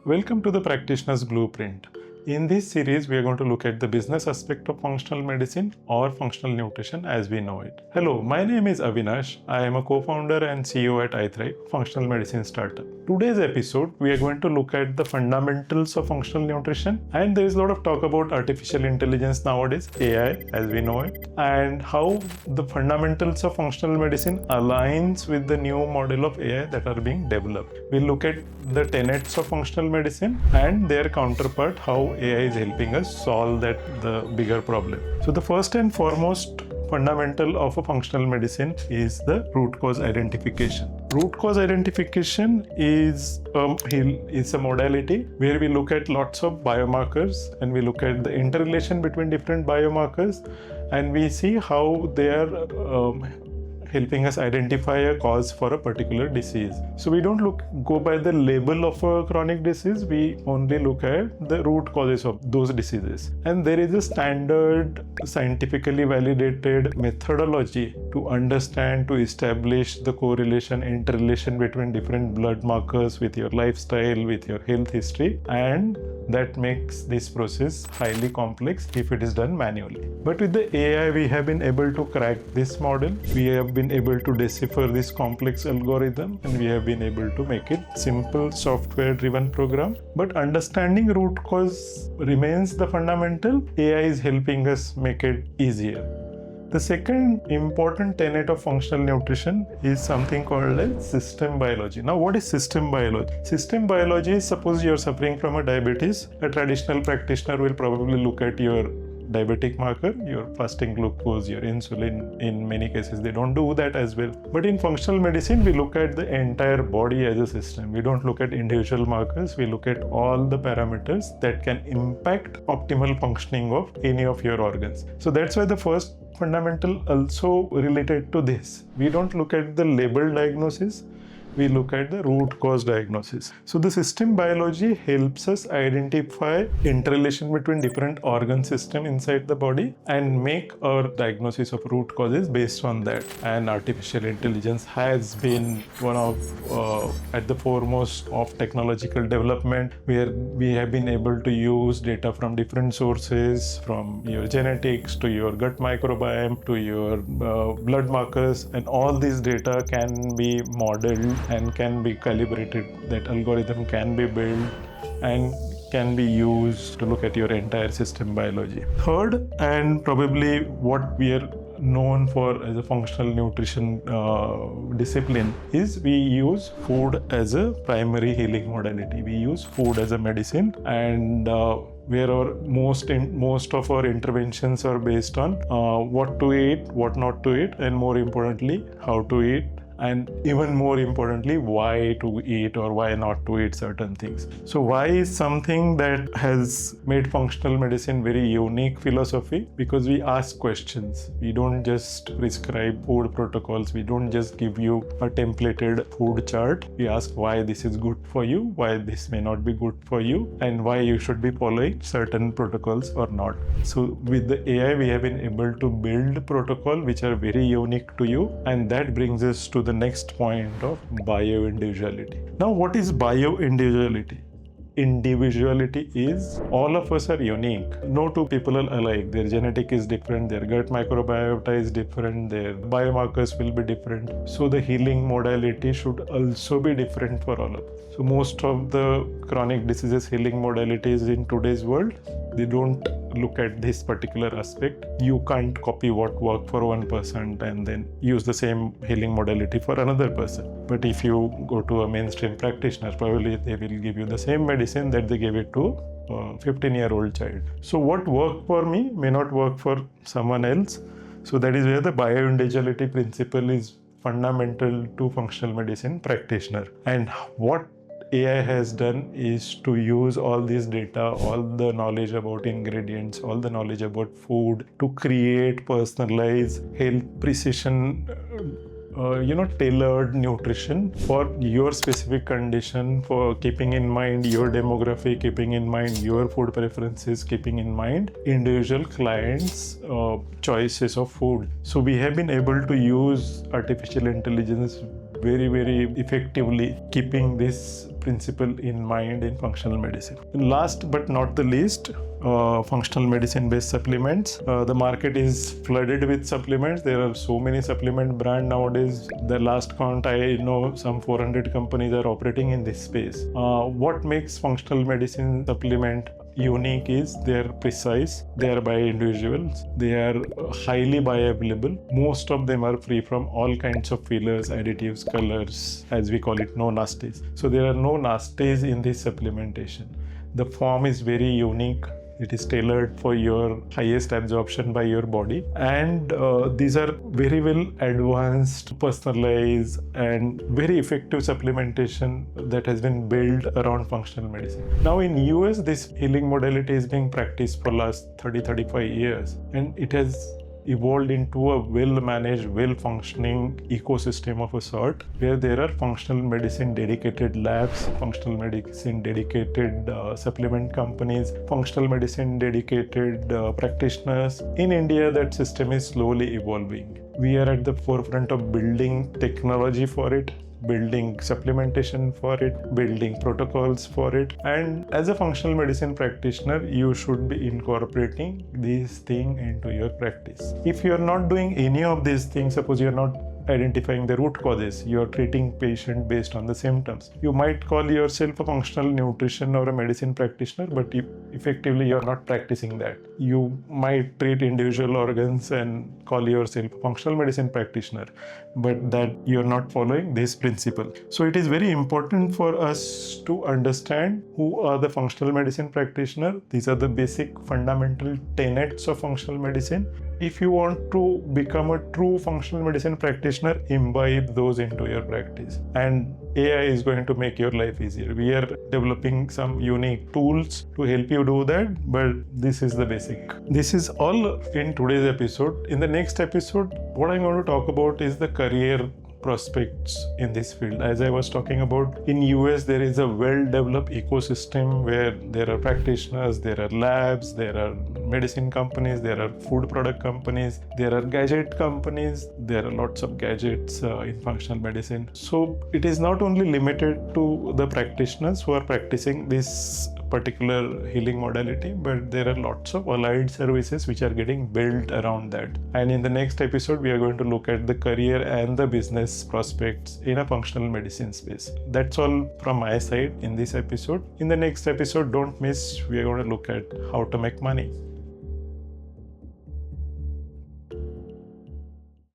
Welcome to the Practitioner's Blueprint. In this series, we are going to look at the business aspect of functional medicine or functional nutrition as we know it. Hello, my name is Avinash. I am a co-founder and CEO at iThrive, functional medicine startup. Today's episode, we are going to look at the fundamentals of functional nutrition, and there is a lot of talk about artificial intelligence nowadays, AI as we know it, and how the fundamentals of functional medicine aligns with the new model of AI that are being developed. We'll look at the tenets of functional medicine and their counterpart, how AI is helping us solve the bigger problem. So the first and foremost fundamental of a functional medicine is the root cause identification. Root cause identification is a modality where we look at lots of biomarkers and we look at the interrelation between different biomarkers and we see how they are helping us identify a cause for a particular disease. So we don't go by the label of a chronic disease, we only look at the root causes of those diseases. And there is a standard scientifically validated methodology to understand, to establish the correlation, interrelation between different blood markers with your lifestyle, with your health history, and that makes this process highly complex if it is done manually. But with the AI, we have been able to crack this model. We have been able to decipher this complex algorithm and we have been able to make it simple software-driven program. But understanding root cause remains the fundamental. AI is helping us make it easier. The second important tenet of functional nutrition is something called as system biology. Now, what is system biology? System biology is, suppose you're suffering from a diabetes, a traditional practitioner will probably look at your diabetic marker, your fasting glucose, your insulin. In many cases, they don't do that as well. But in functional medicine, we look at the entire body as a system. We don't look at individual markers. We look at all the parameters that can impact optimal functioning of any of your organs. So that's why the first fundamental also related to this. We don't look at the label diagnosis. We look at the root cause diagnosis. So the system biology helps us identify interrelation between different organ systems inside the body and make our diagnosis of root causes based on that. And artificial intelligence has been one of at the foremost of technological development, where we have been able to use data from different sources, from your genetics to your gut microbiome to your blood markers, and all these data can be modeled and can be calibrated. That algorithm can be built and can be used to look at your entire system biology. Third, and probably what we are known for as a functional nutrition discipline, is we use food as a primary healing modality. We use food as a medicine, and where our most of our interventions are based on what to eat, what not to eat, and more importantly, how to eat, and even more importantly, why to eat or why not to eat certain things. So why is something that has made functional medicine very unique philosophy, because we ask questions. We don't just prescribe food protocols. We don't just give you a templated food chart. We ask why this is good for you, why this may not be good for you, and why you should be following certain protocols or not. So with the AI, we have been able to build protocol which are very unique to you, and that brings us to the next point of bio-individuality. Now, what is bio-individuality? Individuality is all of us are unique. No two people are alike. Their genetic is different, their gut microbiota is different, their biomarkers will be different. So the healing modality should also be different for all of us. So most of the chronic diseases healing modalities in today's world, they don't look at this particular aspect. You can't copy what worked for one person and then use the same healing modality for another person. But if you go to a mainstream practitioner, probably they will give you the same medicine that they gave it to a 15-year-old child. So what worked for me may not work for someone else. So that is where the bio-individuality principle is fundamental to functional medicine practitioner. And what AI has done is to use all this data, all the knowledge about ingredients, all the knowledge about food, to create personalized health precision tailored nutrition for your specific condition, for keeping in mind your demography, keeping in mind your food preferences, keeping in mind individual clients' choices of food. So we have been able to use artificial intelligence very, very effectively, keeping this principle in mind in functional medicine. And last but not the least, functional medicine based supplements. The market is flooded with supplements. There are so many supplement brands nowadays. The last count I know, some 400 companies are operating in this space. What makes functional medicine supplement unique is they are precise, they are by individuals, they are highly bioavailable. Most of them are free from all kinds of fillers, additives, colors, as we call it, no nasties. So there are no nasties in this supplementation. The form is very unique. It is tailored for your highest absorption by your body, and these are very well advanced, personalized, and very effective supplementation that has been built around functional medicine. Now in US, this healing modality is being practiced for last 30-35 years, and it has evolved into a well-managed, well-functioning ecosystem of a sort, where there are functional medicine dedicated labs, functional medicine dedicated supplement companies, functional medicine dedicated practitioners. In India, that system is slowly evolving. We are at the forefront of building technology for it, building supplementation for it, building protocols for it, and as a functional medicine practitioner, you should be incorporating these things into your practice. If you are not doing any of these things, suppose you are not identifying the root causes, you are treating patient based on the symptoms. You might call yourself a functional nutrition or a medicine practitioner, but effectively you are not practicing that. You might treat individual organs and call yourself a functional medicine practitioner, but that you are not following this principle. So it is very important for us to understand who are the functional medicine practitioner. These are the basic fundamental tenets of functional medicine. If you want to become a true functional medicine practitioner, imbibe those into your practice, and AI is going to make your life easier. We are developing some unique tools to help you do that, but this is the basic. This is all in today's episode. In the next episode, what I'm going to talk about is the career prospects in this field. As I was talking about, in US there is a well-developed ecosystem where there are practitioners, there are labs, there are medicine companies, there are food product companies, there are gadget companies, there are lots of gadgets in functional medicine. So it is not only limited to the practitioners who are practicing this particular healing modality, but there are lots of allied services which are getting built around that. And in the next episode, we are going to look at the career and the business prospects in a functional medicine space. That's all from my side in this episode. In the next episode, don't miss, we are going to look at how to make money.